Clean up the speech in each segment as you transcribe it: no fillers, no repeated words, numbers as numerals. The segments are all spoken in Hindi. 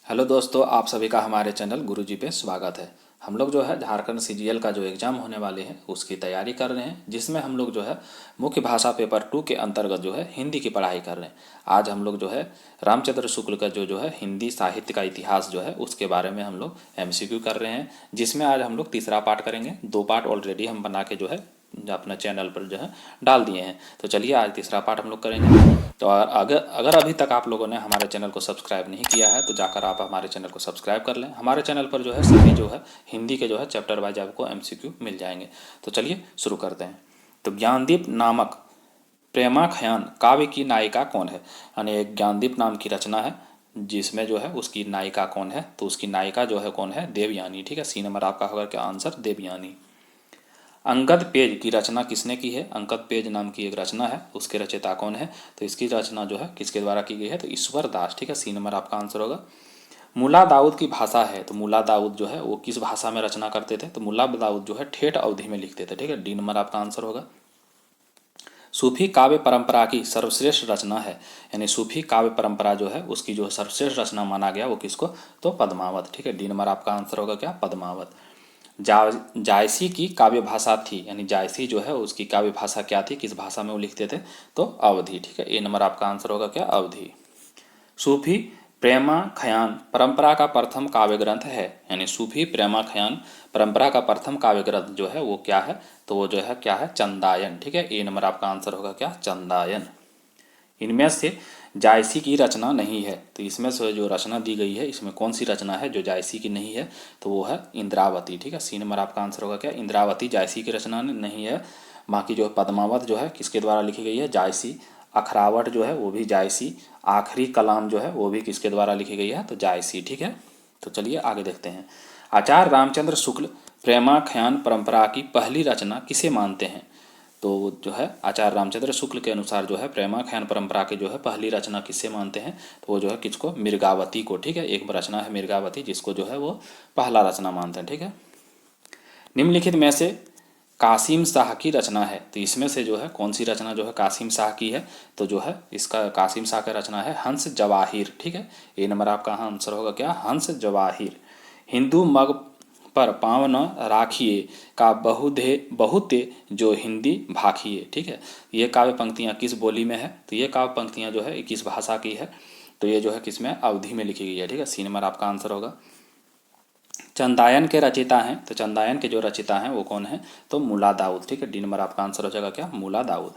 हेलो दोस्तों, आप सभी का हमारे चैनल गुरुजी पे स्वागत है। हम लोग जो है झारखंड सीजीएल का जो एग्ज़ाम होने वाले हैं उसकी तैयारी कर रहे हैं, जिसमें हम लोग जो है मुख्य भाषा पेपर 2 के अंतर्गत जो है हिंदी की पढ़ाई कर रहे हैं। आज हम लोग जो है रामचंद्र शुक्ल का जो है हिंदी साहित्य का इतिहास जो है उसके बारे में हम लोग एमसीक्यू कर रहे हैं, जिसमें आज हम लोग तीसरा पार्ट करेंगे। 2 पार्ट ऑलरेडी हम बना के जो है अपना चैनल पर जो है डाल दिए हैं। तो चलिए आज तीसरा पार्ट हम लोग करेंगे। तो अगर अगर अभी तक आप लोगों ने हमारे चैनल को सब्सक्राइब नहीं किया है तो जाकर आप हमारे चैनल को सब्सक्राइब कर लें। हमारे चैनल पर जो है सभी जो है हिंदी के जो है चैप्टर वाइज आपको एमसीक्यू मिल जाएंगे। तो चलिए शुरू करते हैं। तो ज्ञानदीप नामक प्रेमाख्यान काव्य की नायिका कौन है? यानी एक ज्ञानदीप नाम की रचना है जिसमें जो है उसकी नायिका कौन है, तो उसकी नायिका जो है कौन है? देवयानी। ठीक है, सी नंबर आपका होगा क्या आंसर? देवयानी। अंगद पेज की रचना किसने की है? अंगद पेज नाम की एक रचना है, उसके रचयिता कौन है? तो इसकी रचना जो है किसके द्वारा की गई है? तो ईश्वर दास। ठीक है, सी नंबर आपका आंसर होगा। मुला दाऊद की भाषा है, तो मुला दाऊद जो है वो किस भाषा में रचना करते थे? तो मुला दाऊद जो है ठेठ अवधि में लिखते थे। ठीक है, डी नंबर आपका आंसर होगा। सूफी काव्य परंपरा की सर्वश्रेष्ठ रचना है, यानी सूफी काव्य परंपरा जो है उसकी जो सर्वश्रेष्ठ रचना माना गया वो किसको? तो पद्मावत। ठीक है, डी नंबर आपका आंसर होगा क्या? पद्मावत। जायसी की काव्य भाषा थी, यानी जायसी जो है उसकी काव्य भाषा क्या थी, किस भाषा में वो लिखते थे? तो अवधी। ठीक है, ए नंबर आपका आंसर होगा क्या? अवधी। सूफी प्रेमाख्यान परंपरा का प्रथम काव्य ग्रंथ है, यानी सूफी प्रेमाख्यान परंपरा का प्रथम काव्य ग्रंथ जो है वो क्या है? तो वो जो है क्या है? चंदायन। ठीक है, ए नंबर आपका आंसर होगा क्या? चंदायन। इनमें से जायसी की रचना नहीं है, तो इसमें से जो रचना दी गई है इसमें कौन सी रचना है जो जायसी की नहीं है? तो वो है इंद्रावती। ठीक है, सी नंबर आपका आंसर होगा क्या? इंद्रावती जायसी की रचना नहीं है। बाकी जो पद्मावत जो है किसके द्वारा लिखी गई है? जायसी। अखरावट जो है वो भी जायसी। आखिरी कलाम जो है वो भी किसके द्वारा लिखी गई है? तो जायसी। ठीक है, तो चलिए आगे देखते हैं। आचार्य रामचंद्र शुक्ल प्रेमाख्यान परंपरा की पहली रचना किसे मानते हैं? तो जो है आचार्य रामचंद्र शुक्ल के अनुसार जो है प्रेमाख्यान परंपरा की जो है पहली रचना किससे मानते हैं? तो वो जो है किसको? मिर्गावती को। ठीक है, एक रचना है मिर्गावती जिसको जो है वो पहला रचना मानते हैं। ठीक है, निम्नलिखित में से कासिम शाह की रचना है, तो इसमें से जो है कौन सी रचना जो है कासिम शाह की है? तो जो है इसका कासिम शाह का रचना है हंस जवाहिर। ठीक है, ए नंबर आपका आंसर होगा क्या? हंस जवाहिर। हिंदू मग पर पाँव न राखिए का बहुते जो हिंदी भाखिए। ठीक है, ये काव्य पंक्तियाँ किस बोली में है? तो ये काव्य पंक्तियाँ जो है किस भाषा की है? तो ये जो है किसमें? अवधि में लिखी गई है। ठीक है, सी नंबर आपका आंसर होगा। चंदायन के रचयिता हैं, तो चंदायन के जो रचयिता हैं वो कौन है? तो मुला दाऊद। ठीक है, डी नंबर आपका आंसर हो जाएगा क्या? मुला दाऊद।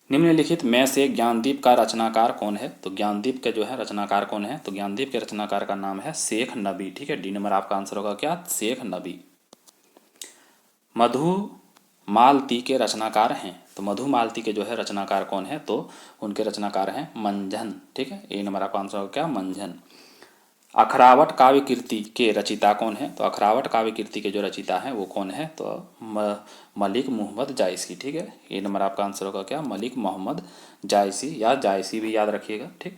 निम्नलिखित में से ज्ञानदीप का रचनाकार कौन है? तो ज्ञानदीप के जो है रचनाकार कौन है? तो ज्ञानदीप के रचनाकार का नाम है शेख नबी। ठीक है, डी नंबर आपका आंसर होगा क्या? शेख नबी। मधु मालती के रचनाकार हैं, तो मधु मालती के जो है रचनाकार कौन है? तो उनके रचनाकार हैं मंझन। ठीक है, ए नंबर आपका आंसर होगा क्या? मंझन। अखरावट काव्य कीर्ति के रचिता कौन है? तो अखरावट काव्य कीर्ति के जो रचिता हैं वो कौन है? तो मलिक मोहम्मद जायसी। ठीक है, ये नंबर आपका आंसर होगा क्या? मलिक मोहम्मद जायसी, या जायसी भी याद रखिएगा। ठीक,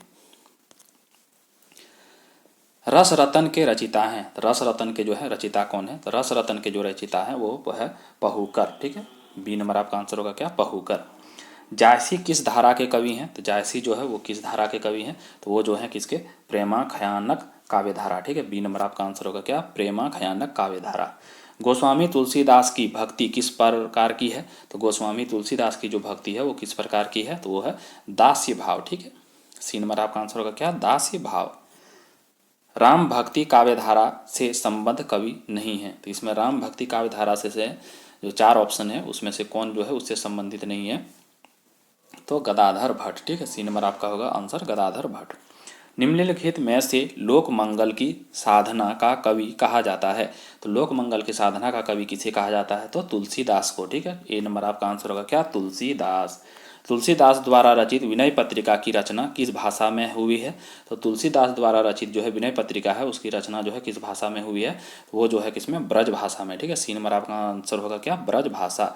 रस रतन के रचिता हैं, तो रस रतन के जो है रचिता कौन है? तो रस रतन के जो रचिता हैं वो है पहूकर। ठीक है, बी नंबर आपका आंसर होगा क्या? पहूकर। जायसी किस धारा के कवि हैं? तो जायसी जो है वो किस धारा के कवि हैं? तो वो जो है किसके? प्रेमाख्यानक काव्य धारा। ठीक है, बी नंबर आपका आंसर होगा क्या? प्रेमाख्यानक काव्य धारा। गोस्वामी तुलसीदास की भक्ति किस प्रकार की है? तो गोस्वामी तुलसीदास की जो भक्ति है वो किस प्रकार की है? तो वो है दास्य भाव। ठीक है, सी नंबर आपका आंसर होगा क्या? दास्य भाव। राम भक्ति काव्य धारा से संबद्ध कवि नहीं है, तो इसमें राम भक्ति काव्य धारा से जो 4 ऑप्शन है उसमें से कौन जो है उससे संबंधित नहीं है? तो गदाधर भट्ट। ठीक है, सी नंबर आपका होगा आंसर गदाधर भट्ट। निम्नलिखित में से लोक मंगल की साधना का कवि कहा जाता है? तो लोक मंगल की साधना का कवि किसे कहा जाता है? तो तुलसीदास को। ठीक है, ए नंबर आपका आंसर होगा क्या? तुलसीदास। तुलसीदास द्वारा रचित विनय पत्रिका की रचना किस भाषा में हुई है? तो तुलसीदास द्वारा रचित जो है विनय पत्रिका है उसकी रचना जो है किस भाषा में हुई है? वो जो है किसमें? ब्रज भाषा में। ठीक है, सी नंबर आपका आंसर होगा क्या? ब्रज भाषा।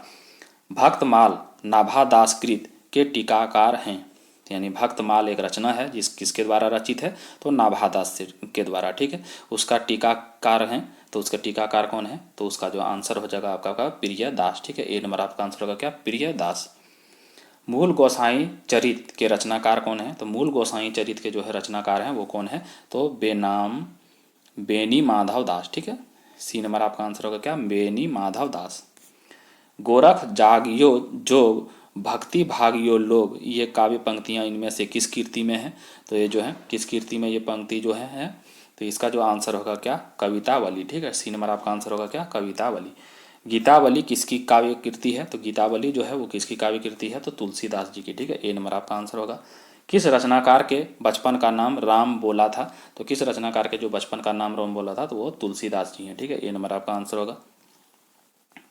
भक्तमाल नाभादासकृत के टीकाकार हैं, यानी भक्तमाल एक रचना है जिस किसके द्वारा रचित है? तो नाभादास के द्वारा। ठीक है, उसका टीकाकार हैं, तो उसका टीकाकार कौन है? तो उसका जो आंसर हो जाएगा आपका प्रिय दास। ठीक है, ए नंबर आपका आंसर होगा क्या? प्रिय दास। मूल गोसाई चरित के रचनाकार कौन है? तो मूल गोसाई चरित के जो है रचनाकार हैं वो कौन है? तो बेनी माधव दास। ठीक है, सी नंबर आपका आंसर होगा क्या? बेनी माधव दास। गोरख जागियो जोग भक्ति भागियो लोग, ये काव्य पंक्तियां इनमें से किस कीर्ति में है? तो ये जो है किस कीर्ति में ये पंक्ति जो है तो इसका जो आंसर होगा क्या? कवितावली। ठीक है, सी नंबर आपका आंसर होगा क्या? कवितावली। गीतावली किसकी काव्य कृति है? तो गीतावली जो है वो किसकी काव्य कृति है? तो तुलसीदास जी की। ठीक है, ए नंबर आपका आंसर होगा। किस रचनाकार के बचपन का नाम राम बोला था? तो किस रचनाकार के जो बचपन का नाम राम बोला था तो वो तुलसीदास जी हैं। ठीक है, ए नंबर आपका आंसर होगा।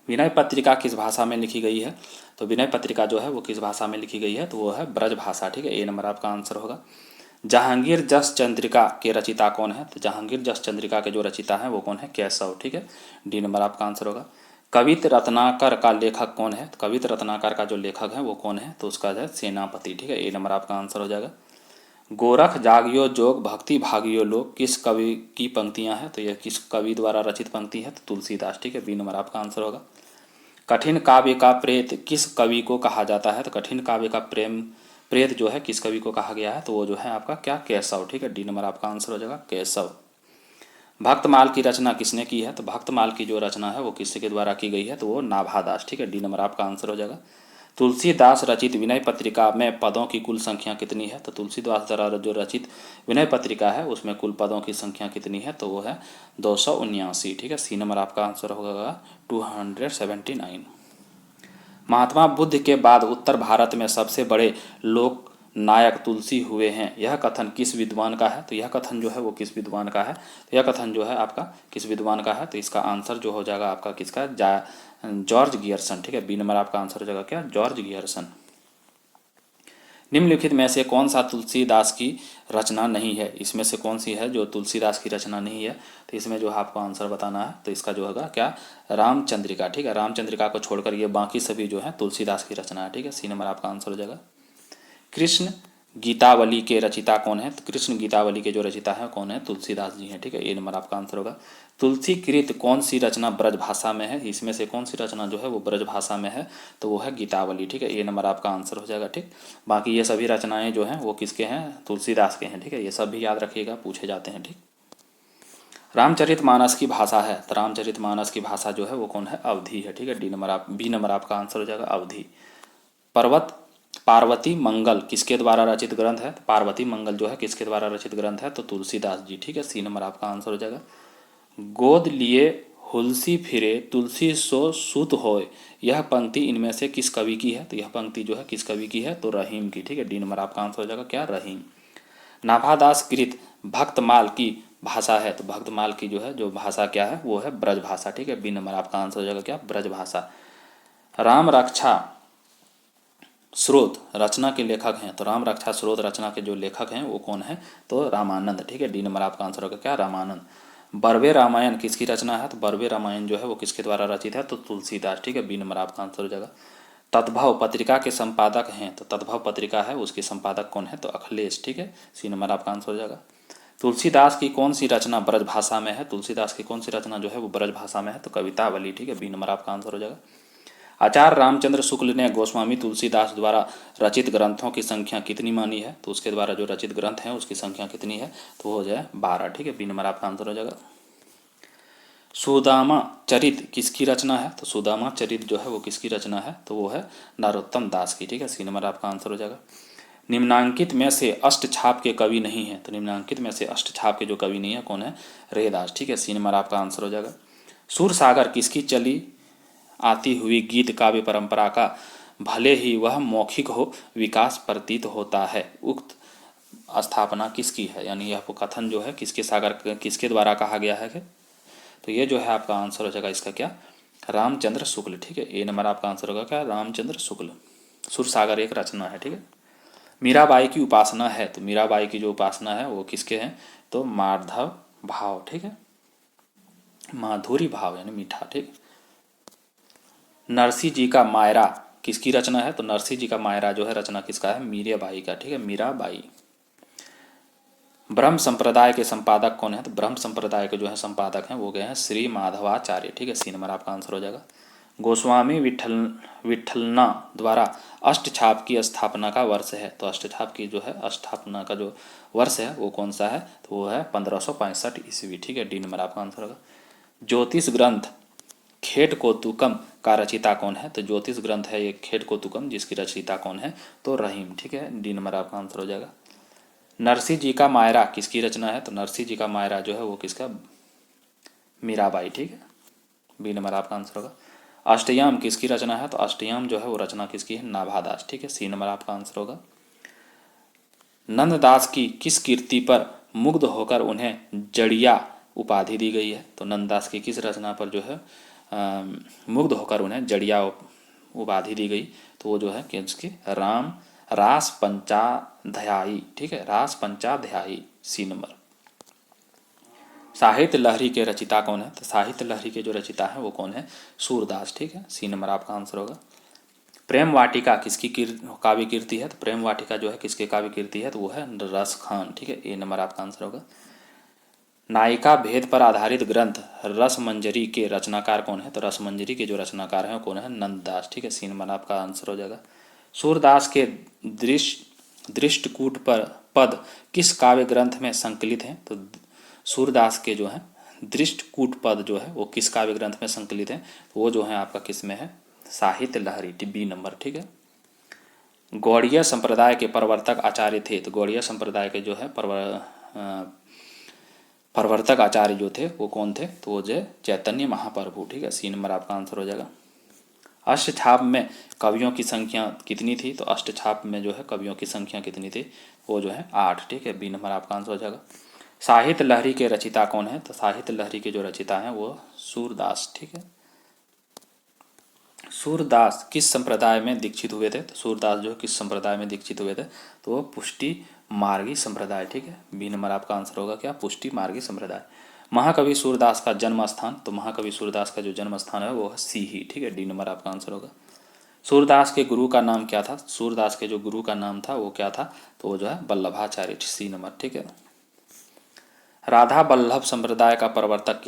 विनय पत्रिका किस भाषा में लिखी गई है? तो विनय पत्रिका जो है वो किस भाषा में लिखी गई है? तो वो है ब्रज भाषा। ठीक है, ए नंबर आपका आंसर होगा। जहांगीर जस चंद्रिका के रचिता कौन है? तो जहांगीर जस चंद्रिका के जो रचिता है वो कौन है? केशव। ठीक है, डी नंबर आपका आंसर होगा। कवित रत्नाकर का लेखक कौन है? तो कवित रत्नाकर का जो लेखक है वो कौन है? तो उसका है सेनापति। ठीक है, ए नंबर आपका आंसर हो जाएगा। गोरख जागियो जोग भक्ति भागियो लोग किस कवि की पंक्तियां हैं? तो यह किस कवि द्वारा रचित पंक्ति है? तो तुलसीदास। ठीक है, बी नंबर आपका आंसर होगा। कठिन काव्य का प्रेत किस कवि को कहा जाता है? तो कठिन काव्य का प्रेत जो है किस कवि को कहा गया है? तो वो जो है आपका क्या? केशव। ठीक है, डी नंबर आपका आंसर हो जाएगा केशव। भक्तमाल की रचना किसने की है? तो भक्तमाल की जो रचना है वो किसके द्वारा की गई है? तो वो नाभादास। ठीक है, डी नंबर आपका आंसर हो जाएगा। तुलसीदास रचित विनय पत्रिका में पदों की कुल संख्या कितनी है? तो तुलसीदास द्वारा जो रचित विनय पत्रिका है उसमें कुल पदों की संख्या कितनी है? तो वो है 279। ठीक है, सी नंबर आपका आंसर होगा 279। महात्मा बुद्ध के बाद उत्तर भारत में सबसे बड़े लोक नायक तुलसी हुए हैं, यह कथन किस विद्वान का है? तो यह कथन जो है वो किस विद्वान का है? तो यह कथन जो है आपका किस विद्वान का है? तो इसका आंसर जो हो जाएगा आपका किसका? George Gierson. ठीक है, बी नंबर आपका आंसर हो जाएगा क्या? George Gierson. निम्नलिखित में से कौन सा तुलसीदास की रचना नहीं है? इसमें से कौन सी है जो तुलसीदास की रचना नहीं है? तो इसमें जो है आपको आंसर बताना है। तो इसका जो होगा क्या? रामचंद्रिका। ठीक है, रामचंद्रिका को छोड़कर ये बाकी सभी जो है तुलसीदास की रचना है। ठीक है, सी नंबर आपका आंसर हो जाएगा। कृष्ण गीतावली के रचिता कौन है? तो कृष्ण गीतावली के जो रचिता है कौन है? तुलसीदास जी हैं। ठीक है, ए नंबर आपका आंसर होगा। तुलसीकृत कौन सी रचना ब्रज भाषा में है? इसमें से कौन सी रचना जो है वो ब्रज भाषा में है? तो वो है गीतावली। ठीक है, ए नंबर आपका आंसर हो जाएगा। ठीक, बाकी ये सभी रचनाएं जो हैं वो किसके हैं? तुलसीदास के हैं। ठीक है, ये सब भी याद रखिएगा, पूछे जाते हैं। ठीक, रामचरितमानस की भाषा है, तो रामचरितमानस की भाषा जो है वो कौन है? अवधी है। ठीक है, बी नंबर आपका आंसर हो जाएगा अवधी। पर्वत पार्वती मंगल किसके द्वारा रचित ग्रंथ है? पार्वती मंगल जो है किसके द्वारा रचित ग्रंथ है? तो तुलसीदास जी। ठीक है, सी नंबर आपका आंसर हो जाएगा। गोद लिए हुलसी फिरे तुलसी सो सुत होय, यह पंक्ति इनमें से किस कवि की है? तो यह पंक्ति जो है किस कवि की है? तो रहीम की। ठीक है, डी नंबर आपका आंसर हो जाएगा क्या? रहीम। नाभादास कृत भक्तमाल की भाषा है, तो भक्तमाल की जो है जो भाषा क्या है? वो है ब्रज भाषा। ठीक है, बी नंबर आपका आंसर हो जाएगा क्या? ब्रज भाषा। राम रक्षा स्रोत रचना के लेखक हैं, तो राम रक्षा स्रोत रचना के जो लेखक हैं वो कौन है? तो रामानंद। ठीक है, डी नंबर आपका आंसर होगा क्या? रामानंद। बरवे रामायण किसकी रचना है? तो बरवे रामायण जो है वो किसके द्वारा रचित है? तो तुलसीदास। ठीक है, बी नंबर आपका आंसर हो जाएगा। तद्भव पत्रिका के संपादक हैं, तो तद्भव पत्रिका है उसके संपादक कौन है? तो अखिलेश। ठीक है, सी नंबर आपका आंसर हो जाएगा। तुलसीदास की कौन सी रचना ब्रज भाषा में है? तुलसीदास की कौन सी रचना जो है वो ब्रज भाषा में है? तो कवितावली। ठीक है, बी नंबर आपका आंसर हो जाएगा। आचार्य रामचंद्र शुक्ल ने गोस्वामी तुलसीदास द्वारा रचित ग्रंथों की संख्या कितनी मानी है? तो उसके द्वारा जो रचित ग्रंथ हैं उसकी संख्या कितनी है? तो वो हो जाए 12। ठीक है, बी नंबर आपका आंसर हो जाएगा। सुदामा चरित किसकी रचना है? तो सुदामा चरित जो है वो किसकी रचना है? तो वो है नरोत्तम दास की। ठीक है, सी नंबर आपका आंसर हो जाएगा। निम्नांकित में से अष्टछाप के कवि नहीं है, तो निम्नांकित में से अष्टछाप के जो कवि नहीं है कौन है? रेदास। ठीक है, सी नंबर आपका आंसर हो जाएगा। सूरसागर किसकी चली आती हुई गीत काव्य परंपरा का भले ही वह मौखिक हो विकास प्रतीत होता है, उक्त स्थापना किसकी है? यानी यह कथन जो है किसके सागर किसके द्वारा कहा गया है? तो ये जो है आपका आंसर हो जाएगा इसका क्या? रामचंद्र शुक्ल। ठीक है, ए नंबर आपका आंसर होगा क्या? रामचंद्र शुक्ल। सुरसागर एक रचना है। ठीक है, मीराबाई की उपासना है, तो मीराबाई की जो उपासना है वो किसके हैं? तो माधव भाव। ठीक है, माधुरी भाव यानी मीठा। ठीक, नरसी जी का मायरा किसकी रचना है? तो नरसी जी का मायरा जो है रचना किसका है? मीराबाई का। ठीक है, मीराबाई। ब्रह्म संप्रदाय के संपादक कौन है? तो ब्रह्म संप्रदाय के जो है संपादक हैं वो गए हैं श्री माधवाचार्य। ठीक है, सी नंबर आपका आंसर हो जाएगा। गोस्वामी विठलना द्वारा अष्टछाप की स्थापना का वर्ष है। तो अष्टछाप की जो है स्थापना का जो वर्ष है वो कौन सा है, तो वो है 1565 ईस्वी। ठीक है, डी नंबर आपका आंसर होगा। ज्योतिष ग्रंथ खेट कोतुकम का रचिता कौन है, तो ज्योतिष ग्रंथ है ये खेट कोतुकम, जिसकी रचिता कौन है, तो रहीम। ठीक है, डी नंबर आपका आंसर हो जाएगा। नरसिंह जी का मायरा किसकी रचना है, तो नरसिंह जी का मायरा जो है वो किसका, मीराबाई। ठीक है, बी नंबर आपका आंसर होगा। अष्टयाम किसकी रचना है, तो अष्टयाम जो है वो रचना किसकी है, नाभादास। ठीक है, सी नंबर आपका आंसर होगा। नंददास की किस कीर्ति पर मुग्ध होकर उन्हें जड़िया उपाधि दी गई है, तो नंददास की किस रचना पर जो है मुग्ध होकर उन्हें जड़िया उपाधि दी गई, तो वो जो है किसकी, राम रास पंचाध्यायी। ठीक है, रास पंचाध्यायी, सी नंबर। साहित्य लहरी के रचिता कौन है, तो साहित्य लहरी के जो रचिता है वो कौन है, सूरदास। ठीक है, सी नंबर आपका आंसर होगा। प्रेम वाटिका किसकी काव्य कीर्ति है, तो प्रेम वाटिका जो है किसके काव्य कीर्ति है, तो वो है रस खान। ठीक है, ए नंबर आपका आंसर होगा। नायिका भेद पर आधारित ग्रंथ रसमंजरी के रचनाकार कौन है, तो रसमंजरी के जो रचनाकार हैं कौन है, नंददास। ठीक है, सी नंबर आपका आंसर हो जाएगा। सूरदास के दृष्टकूट पर पद किस काव्य ग्रंथ में संकलित हैं, तो सूरदास के जो है दृष्टकूट पद जो है वो किस काव्य ग्रंथ में संकलित हैं, तो वो जो है आपका किस में है, साहित्य लहरी, बी नंबर। ठीक है। गौड़ीय संप्रदाय के प्रवर्तक आचार्य थे, तो गौड़ीय संप्रदाय के जो है प्रवर्तक आचार्य जो थे वो कौन थे, तो वो जो चैतन्य महाप्रभु। ठीक है, सी नंबर आपका आंसर हो जाएगा। अष्टछाप में कवियों की संख्या कितनी थी, तो अष्टछाप में जो है कवियों की संख्या कितनी थी, वो जो है 8। ठीक है, बी नंबर आपका आंसर हो जाएगा। साहित्य लहरी के रचिता कौन है, तो साहित्य लहरी के जो रचिता हैं वो सूरदास। ठीक है, सूरदास किस संप्रदाय में दीक्षित हुए थे, तो सूरदास जो किस संप्रदाय में दीक्षित हुए थे, तो वो पुष्टि मार्गी संप्रदाय। ठीक है, बी नंबर आपका आंसर होगा क्या, पुष्टि मार्गी संप्रदाय। महाकवि सूरदास का जन्म स्थान, तो महाकवि सूरदास का जो जन्म स्थान है वो है सीही। ठीक है, डी नंबर आपका आंसर होगा। सूरदास के गुरु का नाम क्या था, सूरदास के जो गुरु का नाम था वो क्या था, तो वो जो है वल्लभाचार्य, सी नंबर। ठीक है। राधा वल्लभ संप्रदाय का प्रवर्तक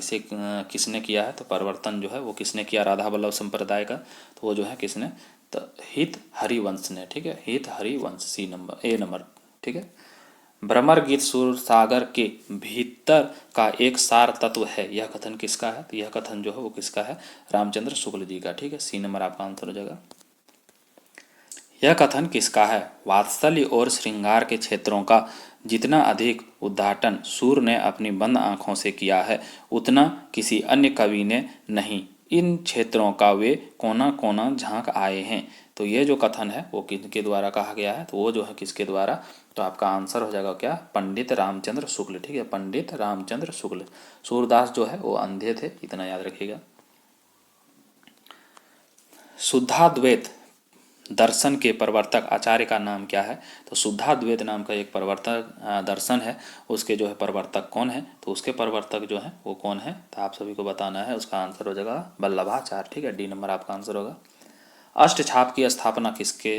किसने किया है, तो परिवर्तन जो है वो किसने किया राधा वल्लभ संप्रदाय का, तो वो जो है किसने, तो हित हरिवंश ने। ठीक है, हित हरिवंश, सी नंबर, ए नंबर। ठीक है। भ्रमर गीत सूर सागर के भीतर का एक सार तत्व है, यह कथन किसका है, तो यह कथन जो है वो किसका है, रामचंद्र शुक्ल जी का। ठीक है, सी नंबर आपका आंसर हो जाएगा। यह कथन किसका है, वात्सल्य और श्रृंगार के क्षेत्रों का जितना अधिक उद्घाटन सूर ने अपनी बंद आंखों से किया है उतना किसी अन्य कवि ने नहीं। इन क्षेत्रों का वे कोना कोना झांक आए हैं। तो ये जो कथन है वो किसके द्वारा कहा गया है, तो वो जो है किसके द्वारा, तो आपका आंसर हो जाएगा क्या, पंडित रामचंद्र शुक्ल। ठीक है, पंडित रामचंद्र शुक्ल। सूरदास जो है वो अंधे थे, इतना याद रखिएगा। शुद्धाद्वैत दर्शन के प्रवर्तक आचार्य का नाम क्या है, तो शुद्धाद्वैत नाम का एक प्रवर्तक दर्शन है, उसके जो है प्रवर्तक कौन है, तो उसके प्रवर्तक जो है वो कौन है, तो आप सभी को बताना है। उसका आंसर हो जाएगा वल्लभाचार्य। ठीक है, डी नंबर आपका आंसर होगा। अष्टछाप की स्थापना किसके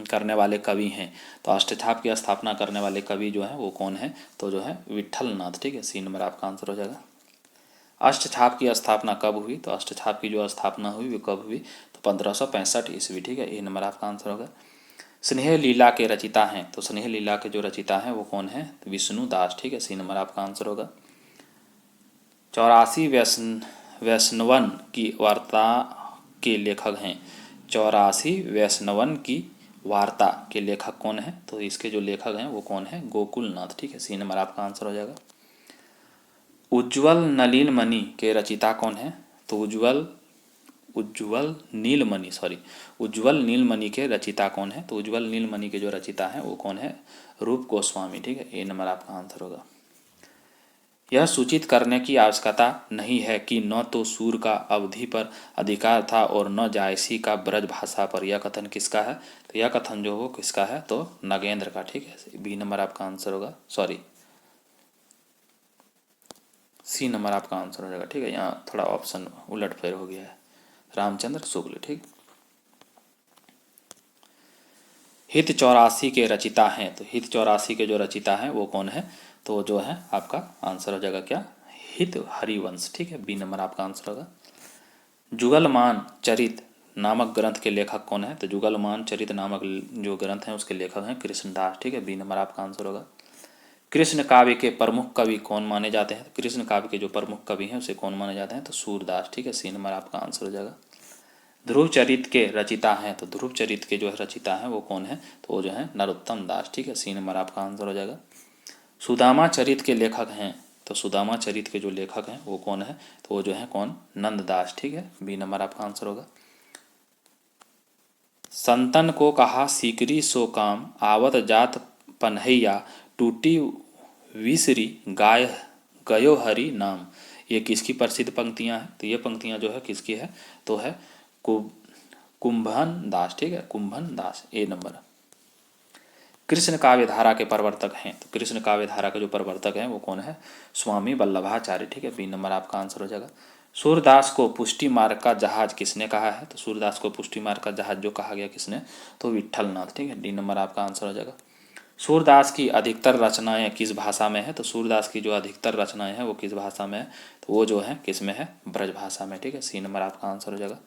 करने वाले कवि हैं, तो अष्टछाप की स्थापना करने वाले कवि जो है वो कौन है, तो जो है विठलनाथ। ठीक है, सी नंबर आपका आंसर हो जाएगा। अष्टछाप की स्थापना कब हुई, तो अष्टछाप की जो स्थापना हुई वो कब हुई, तो 1565 ईस्वी। ठीक है, ये नंबर आपका आंसर होगा। स्नेह लीला के रचिता हैं, तो स्नेह लीला के जो रचिता हैं वो कौन है, तो विष्णु दास। ठीक है, सी नंबर आपका आंसर होगा। 84 वैष्णवन की वार्ता के लेखक हैं, 84 वैष्णवन की वार्ता के लेखक कौन है, तो इसके जो लेखक हैं वो कौन है, गोकुलनाथ। ठीक है, सी नंबर आपका आंसर हो जाएगा। उज्ज्वल नीलमणि के रचिता कौन है, तो उज्ज्वल नीलमणि के रचिता कौन है, तो उज्ज्वल नीलमणि के जो रचिता है वो कौन है, रूप गोस्वामी। ठीक है, ये नंबर आपका आंसर होगा। यह सूचित करने की आवश्यकता नहीं है कि न तो सूर का अवधि पर अधिकार था और न जायसी का ब्रज भाषा पर। यह कथन किसका है, तो यह कथन जो वो किसका है, तो नगेंद्र का। ठीक है, बी नंबर आपका आंसर होगा, सी नंबर आपका आंसर हो जाएगा। ठीक है, यहाँ थोड़ा ऑप्शन उलट फेर हो गया है, रामचंद्र शुक्ल। ठीक, हित 84 के रचिता हैं, तो हित 84 के जो रचिता हैं वो कौन है, तो जो है आपका आंसर हो जाएगा क्या, हित हरिवंश। ठीक है, बी नंबर आपका आंसर होगा। जुगलमान चरित नामक ग्रंथ के लेखक कौन है? तो जुगलमान चरित नामक जो ग्रंथ है उसके लेखक हैं कृष्णदास। ठीक है, बी नंबर आपका आंसर होगा। कृष्ण काव्य के प्रमुख कवि कौन माने जाते हैं? कृष्ण काव्य के जो प्रमुख कवि हैं उसे कौन माने जाते हैं? तो सूरदास। ठीक है, सी नंबर आपका आंसर हो जाएगा। ध्रुव चरित के रचिता हैं, तो ध्रुव चरित के जो है रचिता हैं वो कौन है? तो वो जो है नरोत्तम दास। ठीक है, सी नंबर आपका आंसर हो जाएगा। सुदामा चरित के लेखक हैं, तो सुदामा चरित के जो लेखक हैं वो कौन है? तो वो जो है कौन? नंददास। ठीक है, बी नंबर आपका आंसर होगा। संतन को कहा सीकरी सो काम, आवत जात पन्हैया, टूटी विसरी गाय गयो हरि नाम। ये किसकी प्रसिद्ध पंक्तियां हैं? तो ये पंक्तियां जो है किसकी है? तो है कुंभन दास। ठीक है, कुंभन दास, ए नंबर। कृष्ण काव्य धारा के प्रवर्तक हैं, तो कृष्ण काव्य धारा के जो प्रवर्तक हैं वो कौन है? स्वामी वल्लभाचार्य। ठीक है, बी नंबर आपका आंसर हो जाएगा। सूरदास को पुष्टि मार्ग का जहाज किसने कहा है? तो सूरदास को पुष्टि मार्ग का जहाज जो कहा गया किसने? तो विट्ठलनाथ। ठीक है, डी नंबर आपका आंसर हो जाएगा। सूरदास की अधिकतर रचनाएं किस भाषा में है? तो सूरदास की जो अधिकतर रचनाएं हैं वो किस भाषा में है? तो वो जो है किस में है? ब्रज भाषा में। ठीक है, सी नंबर आपका आंसर हो जाएगा।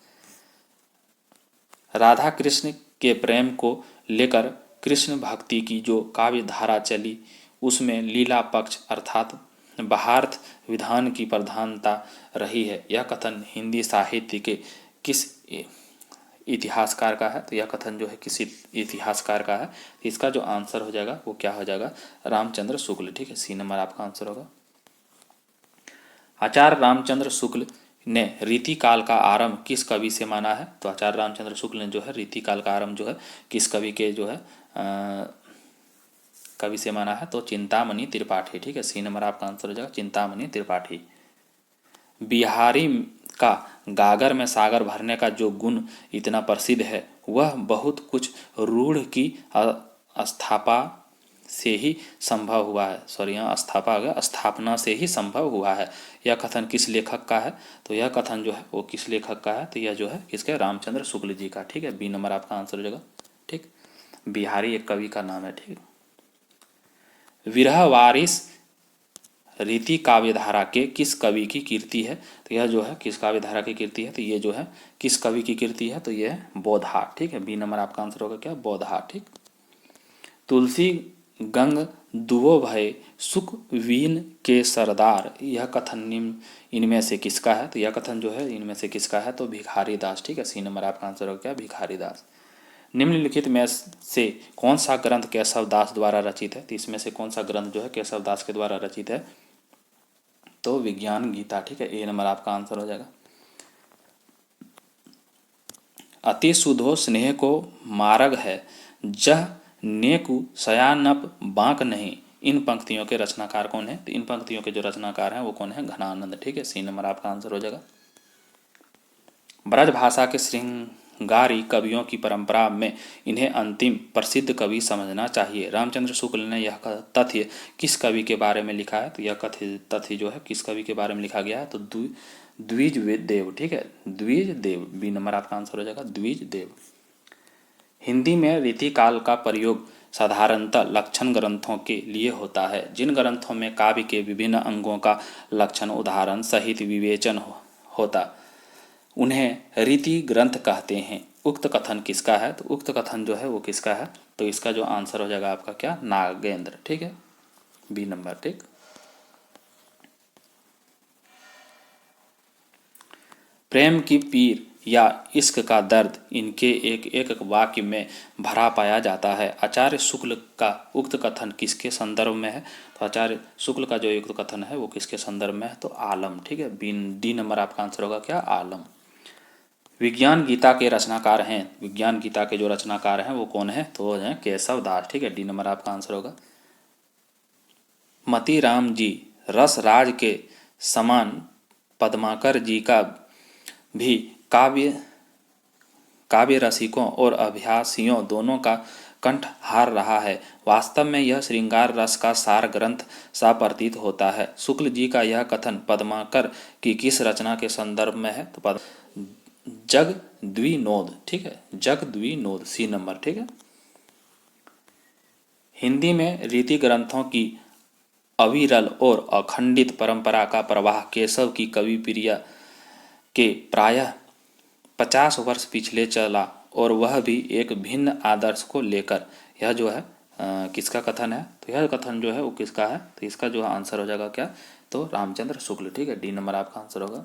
राधा कृष्ण के प्रेम को लेकर कृष्ण भक्ति की जो काव्य धारा चली उसमें लीला पक्ष अर्थात बहार्थ विधान की प्रधानता रही है। यह कथन हिंदी साहित्य के किस इतिहासकार का है? तो यह कथन जो है किसी इतिहासकार का है। इसका जो आंसर हो जाएगा वो क्या हो जाएगा? रामचंद्र शुक्ल। ठीक है, सी नंबर आपका आंसर होगा। आचार्य रामचंद्र शुक्ल ने रीति काल का आरंभ किस कवि से माना है? तो आचार्य रामचंद्र शुक्ल ने जो है रीति काल का आरंभ जो है किस कवि के जो है कवि से माना है? तो चिंतामणि त्रिपाठी। ठीक है, सी नंबर आपका आंसर हो जाएगा, चिंतामणि त्रिपाठी। बिहारी का गागर में सागर भरने का जो गुण इतना प्रसिद्ध है वह बहुत कुछ रूढ़ की स्थापा से ही संभव हुआ है। सॉरी, यहाँ स्थापना से ही संभव हुआ है। यह कथन किस लेखक का है? तो यह कथन जो है वो किस लेखक का है? तो यह जो है किसके? रामचंद्र शुक्ल जी का। ठीक है, बी नंबर आपका आंसर हो जाएगा। ठीक, बिहारी एक कवि का नाम है। ठीक, विरह वारिस रीति काव्यधारा के किस कवि की कीर्ति है? तो यह जो है किस काव्यधारा की कीर्ति है? तो ये जो है किस कवि की कीर्ति है? तो ये है बोधार। ठीक है, बी नंबर आपका आंसर होगा क्या? बोधार। ठीक, तुलसी गंग दुओ भय सुख वीन के सरदार, यह कथन निम्न इनमें से किसका है? तो यह कथन जो है इनमें से किसका है? तो भिखारी दास। ठीक है, सी नंबर आपका आंसर होगा क्या? भिखारी दास। निम्नलिखित में से कौन सा ग्रंथ केशव दास द्वारा रचित है? तो इसमें से कौन सा ग्रंथ जो है केशव दास के द्वारा रचित है? तो विज्ञान गीता। ठीक है, ए नंबर आपका आंसर हो जाएगा। अति सुधो स्नेह को मार्ग है, जह नेकु सयानप बांक नहीं। इन पंक्तियों के रचनाकार कौन है? तो इन पंक्तियों के जो रचनाकार हैं वो कौन है? घनानंद। ठीक है, सी नंबर आपका आंसर हो जाएगा। ब्रज भाषा के श्रृंगारी कवियों की परंपरा में इन्हें अंतिम प्रसिद्ध कवि समझना चाहिए। रामचंद्र शुक्ल ने यह तथ्य किस कवि के बारे में लिखा है? तो यह तथ्य जो है किस कवि के बारे में लिखा गया है? तो द्विज देव। ठीक है, द्विज देव, बी नंबर आपका आंसर हो जाएगा, द्विज देव। हिंदी में रीति काल का प्रयोग साधारणतः लक्षण ग्रंथों के लिए होता है। जिन ग्रंथों में काव्य के विभिन्न अंगों का लक्षण उदाहरण सहित विवेचन होता उन्हें रीति ग्रंथ कहते हैं। उक्त कथन किसका है? तो उक्त कथन जो है वो किसका है? तो इसका जो आंसर हो जाएगा आपका क्या? नागेंद्र। ठीक है, बी नंबर। ठीक, प्रेम की पीर या इश्क का दर्द इनके एक एक वाक्य में भरा पाया जाता है। आचार्य शुक्ल का उक्त कथन किसके संदर्भ में है? तो आचार्य शुक्ल का जो उक्त कथन है वो किसके संदर्भ में है? तो आलम। ठीक है, डी नंबर आपका आंसर होगा क्या? आलम। विज्ञान गीता के रचनाकार हैं, विज्ञान गीता के जो रचनाकार हैं वो कौन है? तो वो हैं केशव दास। ठीक है, डी नंबर आपका आंसर होगा। मतीराम जी रस राज के समान पद्माकर जी का भी काव्य रसिकों और अभ्यासियों दोनों का कंठ हार रहा है। वास्तव में यह श्रृंगार रस का सार ग्रंथ सा प्रतीत होता है। शुक्ल जी का यह कथन पद्माकर की किस रचना के संदर्भ में है? तो जग द्विनोद। ठीक है, जग द्विनोद, सी नंबर। ठीक है, हिंदी में रीति ग्रंथों की अविरल और अखंडित परंपरा का प्रवाह केशव की कवि प्रिया के प्रायः 50 वर्ष पिछले चला और वह भी एक भिन्न आदर्श को लेकर। यह जो है किसका कथन है? तो यह कथन जो है वो किसका है? तो इसका जो आंसर हो जाएगा क्या? तो रामचंद्र शुक्ल। ठीक है, डी नंबर आपका आंसर होगा।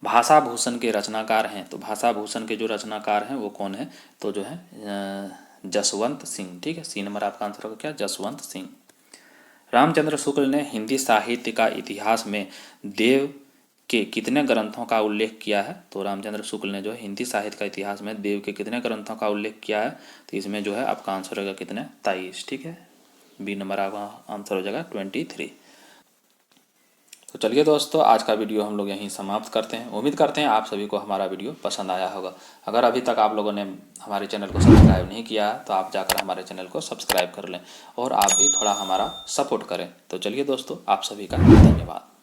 भाषा भूषण के रचनाकार हैं, तो भाषा भूषण के जो रचनाकार हैं वो कौन है? तो जो है जसवंत सिंह। ठीक है, सी नंबर आपका आंसर होगा क्या? जसवंत सिंह। रामचंद्र शुक्ल ने हिंदी साहित्य का इतिहास में देव के कितने ग्रंथों का उल्लेख किया है? तो रामचंद्र शुक्ल ने जो है हिंदी साहित्य का इतिहास में देव के कितने ग्रंथों का उल्लेख किया है? तो इसमें जो है आपका आंसर होगा कितने? 23। ठीक है, बी नंबर आपका आंसर हो जाएगा 23। तो चलिए दोस्तों, आज का वीडियो हम लोग यहीं समाप्त करते हैं। उम्मीद करते हैं आप सभी को हमारा वीडियो पसंद आया होगा। अगर अभी तक आप लोगों ने हमारे चैनल को सब्सक्राइब नहीं किया तो आप जाकर हमारे चैनल को सब्सक्राइब कर लें और आप भी थोड़ा हमारा सपोर्ट करें। तो चलिए दोस्तों, आप सभी का धन्यवाद।